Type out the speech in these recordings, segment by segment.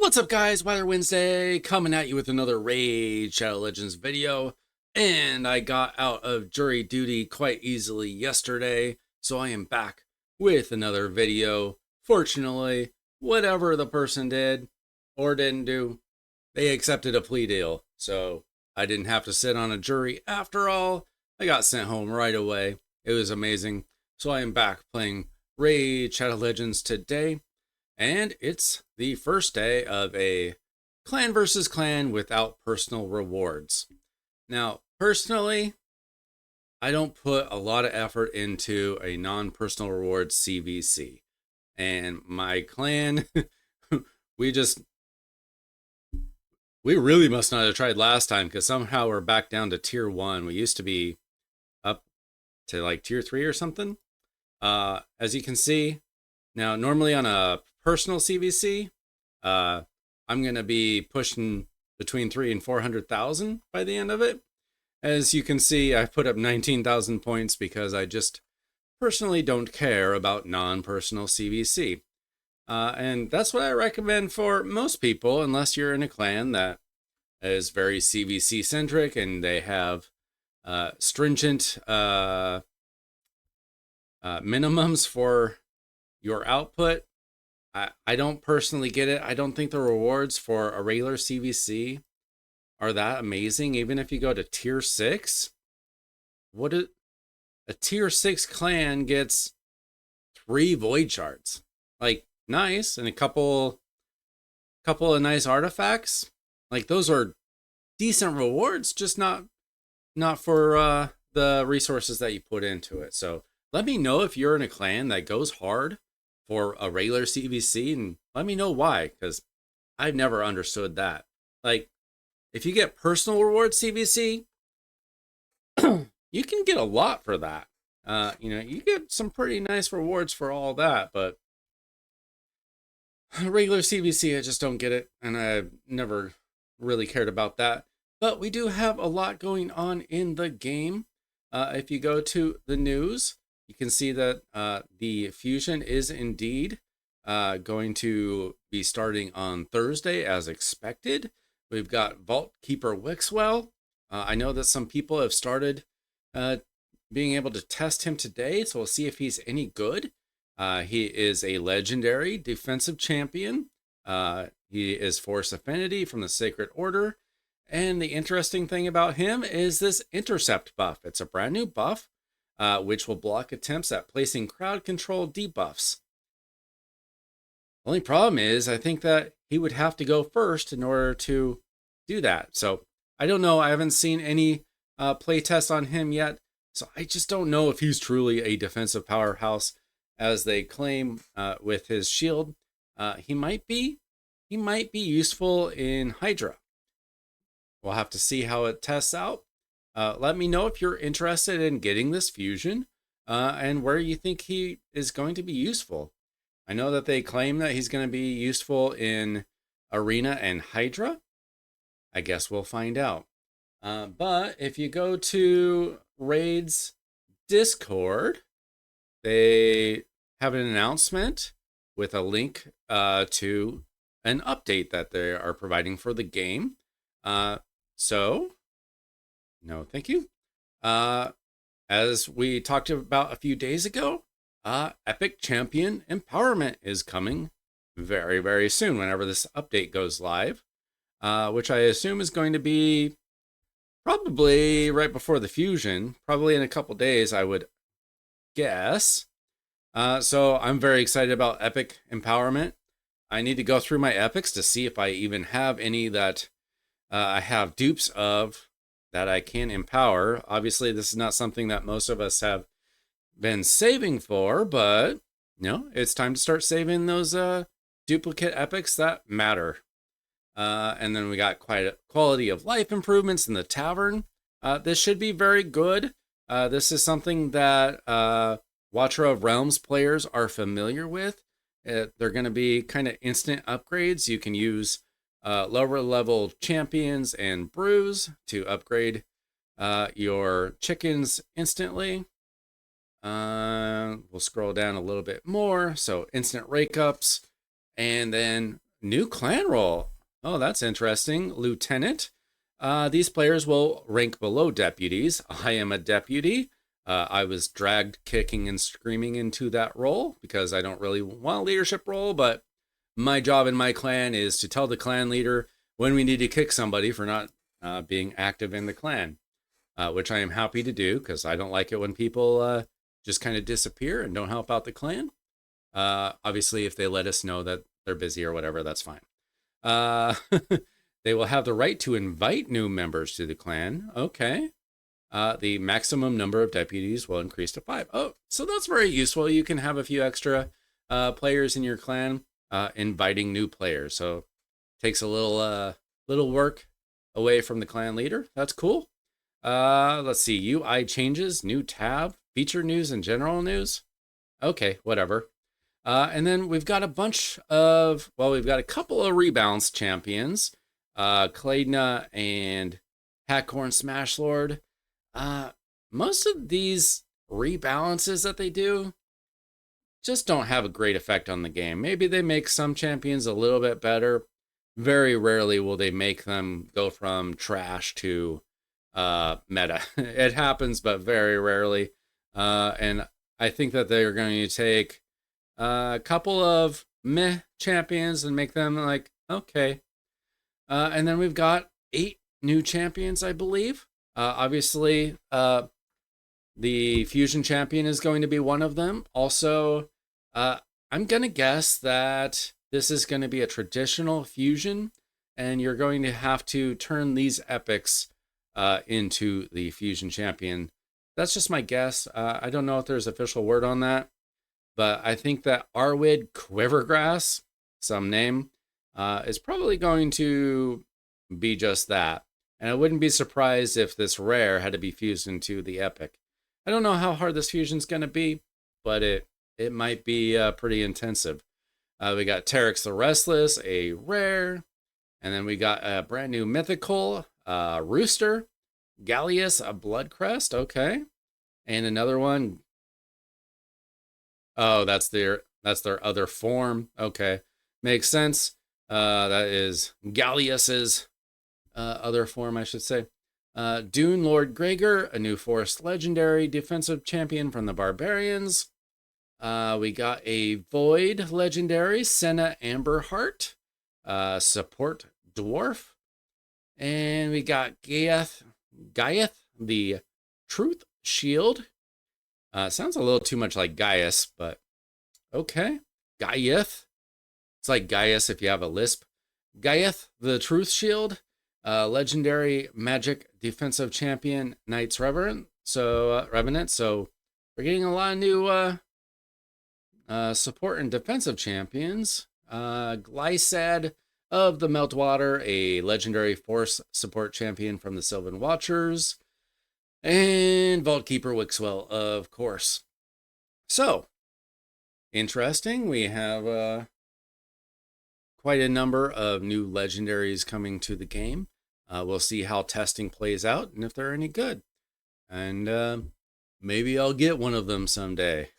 What's up, guys? Weather Wednesday coming at you with another Raid Shadow Legends video. And I got out of jury duty quite easily yesterday, so I am back with another video. Fortunately, whatever the person did or didn't do, they accepted a plea deal. So I didn't have to sit on a jury after all. I got sent home right away. It was amazing. So I am back playing Raid Shadow Legends today. And it's the first day of a clan versus clan without personal rewards. Now, personally, I don't put a lot of effort into a non-personal rewards CVC. And my clan, we really must not have tried last time, because somehow we're back down to tier 1. We used to be up to like tier 3 or something. As you can see, now normally on a personal CVC, I'm going to be pushing between 300,000 and 400,000 by the end of it. As you can see, I put up 19,000 points because I just personally don't care about non-personal CVC. And that's what I recommend for most people, unless you're in a clan that is very CVC centric and they have stringent minimums for your output. I don't personally get it. I don't think the rewards for a regular CVC are that amazing. Even if you go to tier 6, a tier 6 clan gets 3 void shards. Like, nice, and a couple of nice artifacts. Like, those are decent rewards, just not for the resources that you put into it. So let me know if you're in a clan that goes hard for a regular CVC, and let me know why, because I've never understood that. Like, if you get personal reward CVC, you can get a lot for that. You get some pretty nice rewards for all that, but regular CVC, I just don't get it, and I've never really cared about that. But we do have a lot going on in the game. If you go to the news, you can see that the fusion is indeed going to be starting on Thursday as expected. We've got Vault Keeper Wixwell. I know that some people have started being able to test him today, so we'll see if he's any good. He is a legendary defensive champion. He is Force Affinity from the Sacred Order. And the interesting thing about him is this intercept buff. It's a brand new buff, which will block attempts at placing crowd control debuffs. Only problem is, I think that he would have to go first in order to do that. So I don't know. I haven't seen any playtests on him yet. So I just don't know if he's truly a defensive powerhouse as they claim with his shield. He might be useful in Hydra. We'll have to see how it tests out. Let me know if you're interested in getting this fusion and where you think he is going to be useful. I know that they claim that he's going to be useful in Arena and Hydra. I guess we'll find out. But if you go to Raid's Discord, they have an announcement with a link to an update that they are providing for the game. So, no, thank you. As we talked about a few days ago, Epic Champion Empowerment is coming very, very soon whenever this update goes live, which I assume is going to be probably right before the fusion, probably in a couple days, I would guess. So I'm very excited about Epic Empowerment. I need to go through my epics to see if I even have any that I have dupes of that I can empower. Obviously, this is not something that most of us have been saving for, but it's time to start saving those duplicate epics that matter. And then we got quite a quality of life improvements in the tavern. This should be very good. This is something that Watcher of Realms players are familiar with. They're going to be kind of instant upgrades. You can use lower level champions and brews to upgrade your chickens instantly. We'll scroll down a little bit more. So instant rake ups, and then New clan role. Oh, that's interesting. Lieutenant. These players will rank below deputies. I am a deputy. I was dragged kicking and screaming into that role because I don't really want a leadership role, but my job in my clan is to tell the clan leader when we need to kick somebody for not being active in the clan, which I am happy to do because I don't like it when people just kind of disappear and don't help out the clan. Obviously, if they let us know that they're busy or whatever, that's fine. They will have the right to invite new members to the clan. Okay. The maximum number of deputies will increase to 5. Oh, so that's very useful. You can have a few extra players in your clan inviting new players. So takes a little work away from the clan leader. That's cool. Let's see. UI changes, new tab, feature news and general news. Okay, whatever. And then we've got we've got a couple of rebalance champions, Claydna and Hackhorn Smashlord. Most of these rebalances that they do just don't have a great effect on the game. Maybe they make some champions a little bit better. Very rarely will they make them go from trash to meta. It happens, but very rarely. And I think that they're going to take a couple of meh champions and make them like, okay. And then we've got 8 new champions, I believe. Obviously, the Fusion champion is going to be one of them. Also, I'm going to guess that this is going to be a traditional Fusion, and you're going to have to turn these epics into the Fusion champion. That's just my guess. I don't know if there's official word on that, but I think that Arwid Quivergrass, some name, is probably going to be just that. And I wouldn't be surprised if this rare had to be fused into the epic. I don't know how hard this fusion's going to be, but it might be pretty intensive. We got Terex the Restless, a rare. And then we got a brand new mythical, Rooster. Gallius, a Bloodcrest, okay. And another one. Oh, that's their other form. Okay. Makes sense. That is Gallius's other form, I should say. Dune Lord Gregor, a new Forest Legendary defensive champion from the Barbarians. We got a Void Legendary, Senna Amberheart, support Dwarf. And we got Gaiath, the Truth Shield. Sounds a little too much like Gaius, but okay. Gaiath. It's like Gaius if you have a lisp. Gaiath, the Truth Shield. Legendary magic defensive champion, Knights Revenant. So we're getting a lot of new support and defensive champions. Glysad of the Meltwater, a legendary force support champion from the Sylvan Watchers, and Vault Keeper Wixwell, of course. So interesting. We have quite a number of new legendaries coming to the game. We'll see how testing plays out and if they're any good. And maybe I'll get one of them someday.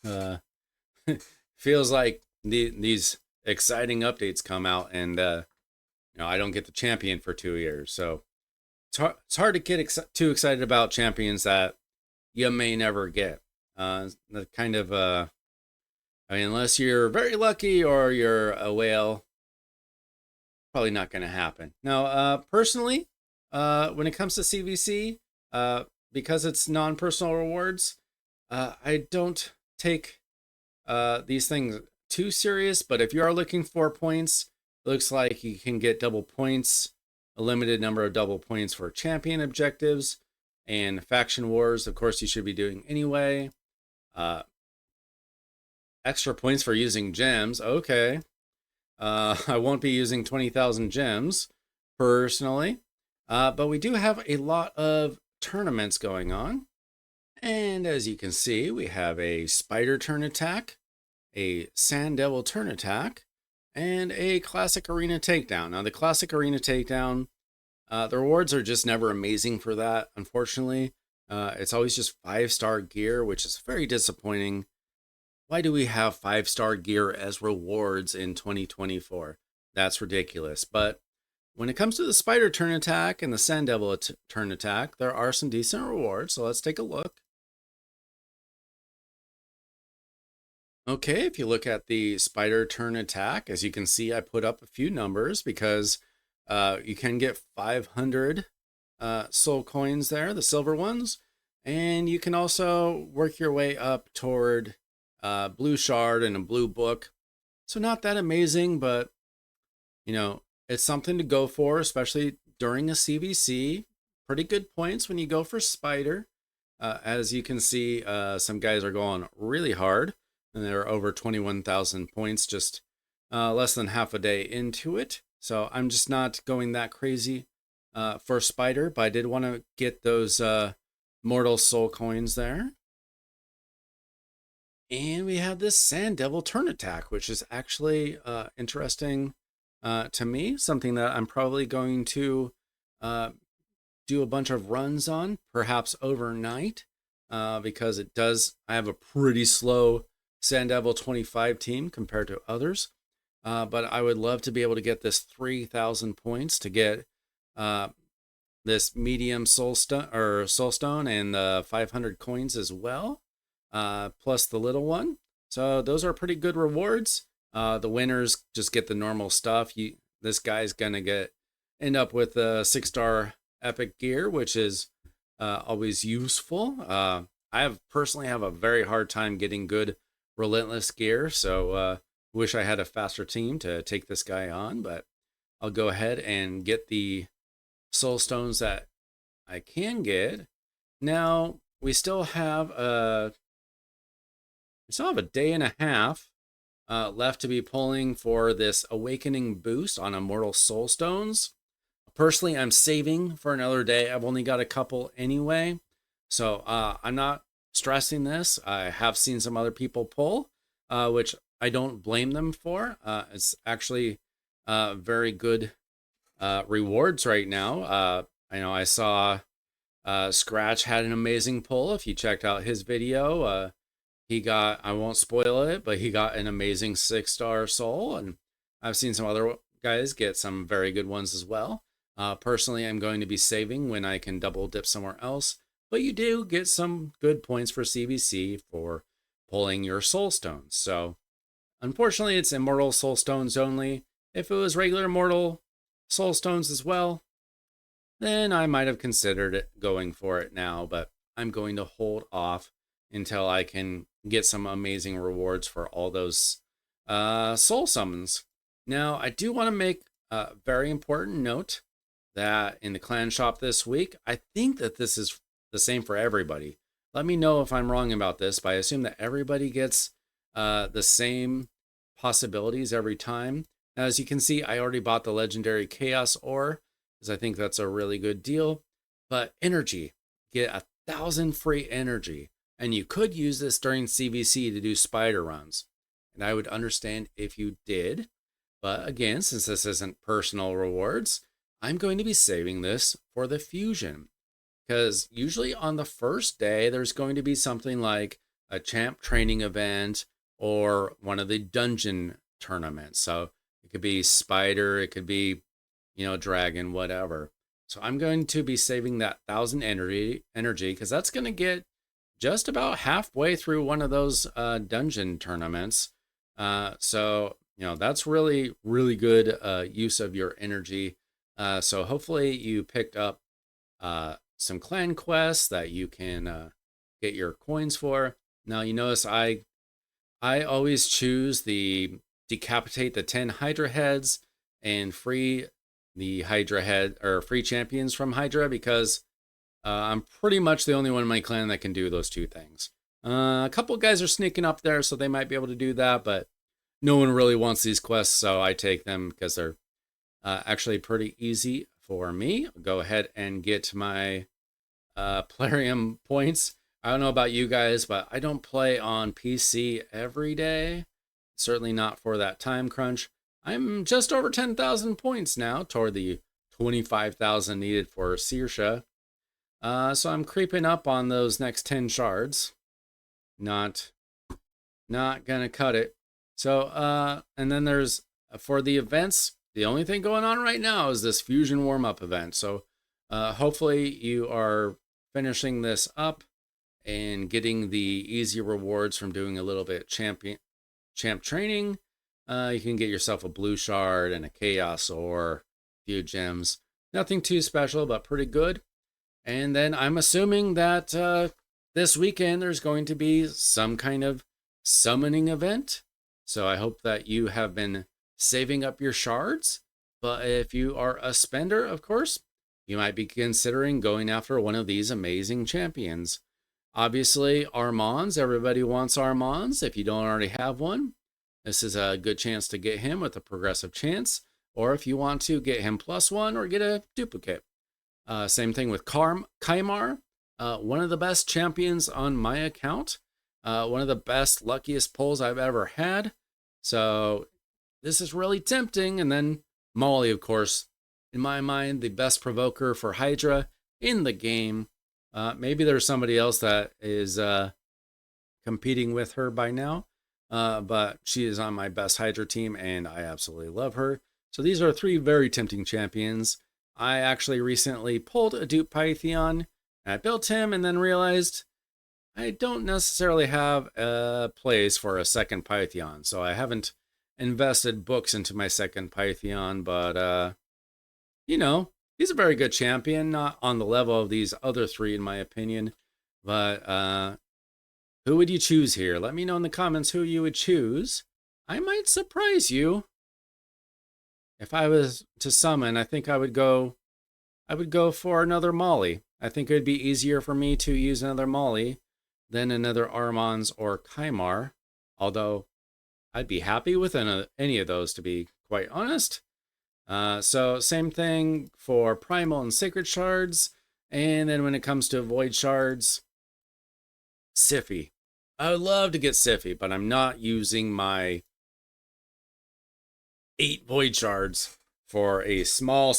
Feels like these exciting updates come out and I don't get the champion for 2 years. So it's hard to get too excited about champions that you may never get. The kind of, unless you're very lucky or you're a whale, probably not going to happen. Now, personally, when it comes to CVC, because it's non-personal rewards, I don't take these things too serious. But if you are looking for points, it looks like you can get double points, a limited number of double points for champion objectives and faction wars. Of course, you should be doing anyway. Extra points for using gems. Okay. I won't be using 20,000 gems personally, but we do have a lot of tournaments going on. And as you can see, we have a Spider Turn Attack, a Sand Devil Turn Attack, and a Classic Arena Takedown. Now, the Classic Arena Takedown, the rewards are just never amazing for that, unfortunately. It's always just 5-star gear, which is very disappointing. Why do we have 5-star gear as rewards in 2024? That's ridiculous. But when it comes to the spider turn attack and the sand devil turn attack, there are some decent rewards. So let's take a look. Okay, if you look at the spider turn attack, as you can see, I put up a few numbers because you can get 500 soul coins there, the silver ones. And you can also work your way up toward blue shard and a blue book. So not that amazing, but it's something to go for, especially during a CVC. Pretty good points when you go for spider. As you can see, some guys are going really hard, and they're over 21,000 points just less than half a day into it. So I'm just not going that crazy for spider, but I did want to get those mortal soul coins there. And we have this sand devil turn attack, which is actually interesting to me, something that I'm probably going to do a bunch of runs on, perhaps overnight, because I have a pretty slow Sand Devil 25 team compared to others. But I would love to be able to get this 3,000 points to get this medium soul stone and the 500 coins as well, plus the little one. So those are pretty good rewards. The winners just get the normal stuff. This guy's gonna end up with a 6-star epic gear, which is always useful. I personally have a very hard time getting good relentless gear, so wish I had a faster team to take this guy on, but I'll go ahead and get the soul stones that I can get. Now we still have a day and a half left to be pulling for this awakening boost on immortal soul stones. Personally, I'm saving for another day. I've only got a couple anyway, so I'm not stressing this. I have seen some other people pull, which I don't blame them for. It's actually very good rewards right now. I know I saw Scratch had an amazing pull. If you checked out his video, I won't spoil it, but he got an amazing 6-star soul, and I've seen some other guys get some very good ones as well. Personally, I'm going to be saving when I can double dip somewhere else, but you do get some good points for CVC for pulling your soul stones. So unfortunately, it's immortal soul stones only. If it was regular immortal soul stones as well, then I might have considered it going for it now, but I'm going to hold off until I can get some amazing rewards for all those soul summons. Now, I do want to make a very important note that in the clan shop this week, I think that this is the same for everybody. Let me know if I'm wrong about this, but I assume that everybody gets the same possibilities every time. Now, as you can see, I already bought the legendary Chaos Ore, because I think that's a really good deal. But energy, get 1,000 free energy. And you could use this during CVC to do spider runs. And I would understand if you did. But again, since this isn't personal rewards, I'm going to be saving this for the fusion. Because usually on the first day, there's going to be something like a champ training event or one of the dungeon tournaments. So it could be spider, it could be, dragon, whatever. So I'm going to be saving that 1,000 energy because that's going to get just about halfway through one of those dungeon tournaments. So that's really, really good use of your energy. So hopefully you picked up some clan quests that you can get your coins for. Now you notice I always choose the decapitate the 10 Hydra heads and free the Hydra head or free champions from Hydra because I'm pretty much the only one in my clan that can do those two things. A couple guys are sneaking up there, so they might be able to do that, but no one really wants these quests, so I take them because they're actually pretty easy for me. I'll go ahead and get my Plarium points. I don't know about you guys, but I don't play on PC every day. Certainly not for that time crunch. I'm just over 10,000 points now toward the 25,000 needed for Saoirse. So I'm creeping up on those next 10 shards. Not gonna cut it. So, and then there's, for the events, the only thing going on right now is this fusion warm-up event. So hopefully you are finishing this up and getting the easy rewards from doing a little bit champ training. You can get yourself a blue shard and a chaos or a few gems. Nothing too special, but pretty good. And then I'm assuming that this weekend there's going to be some kind of summoning event. So I hope that you have been saving up your shards. But if you are a spender, of course, you might be considering going after one of these amazing champions. Obviously, Armands. Everybody wants Armands. If you don't already have one, this is a good chance to get him with a progressive chance. Or if you want to get him +1 or get a duplicate. Same thing with Kymar. One of the best champions on my account. One of the best, luckiest pulls I've ever had. So this is really tempting. And then Molly, of course, in my mind, the best provoker for Hydra in the game. Maybe there's somebody else that is competing with her by now. But she is on my best Hydra team, and I absolutely love her. So these are 3 very tempting champions. I actually recently pulled a dupe Pythion. I built him and then realized I don't necessarily have a place for a second Pythion. So I haven't invested books into my second Pythion, but you know, he's a very good champion, not on the level of these other 3 in my opinion. But who would you choose here? Let me know in the comments who you would choose. I might surprise you. If I was to summon, I think I would go for another Molly. I think it would be easier for me to use another Molly than another Armands or Kymar. Although I'd be happy with any of those, to be quite honest. So same thing for Primal and Sacred Shards. And then when it comes to Void Shards, Siphi. I would love to get Siphi, but I'm not using my 8 Void Shards for a small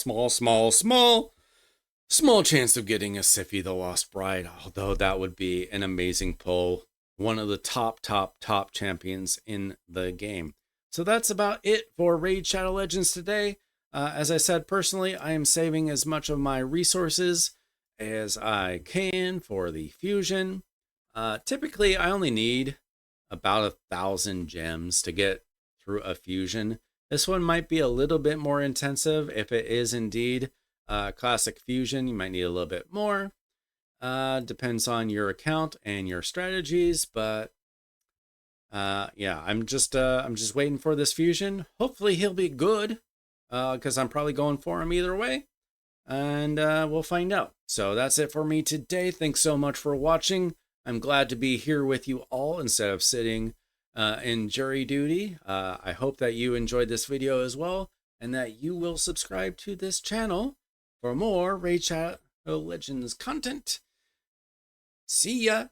chance of getting a Siphi the Lost Bride, although that would be an amazing pull. One of the top champions in the game. So that's about it for Raid Shadow Legends today. As I said, personally, I am saving as much of my resources as I can for the fusion. Typically, I only need about 1,000 gems to get through a fusion. This one might be a little bit more intensive. If it is indeed classic fusion, you might need a little bit more. Depends on your account and your strategies, but yeah, I'm just waiting for this fusion. Hopefully he'll be good, because I'm probably going for him either way, and we'll find out. So that's it for me today. Thanks so much for watching. I'm glad to be here with you all instead of sitting in jury duty. I hope that you enjoyed this video as well, and that you will subscribe to this channel for more Raid Shadow Legends content. See ya!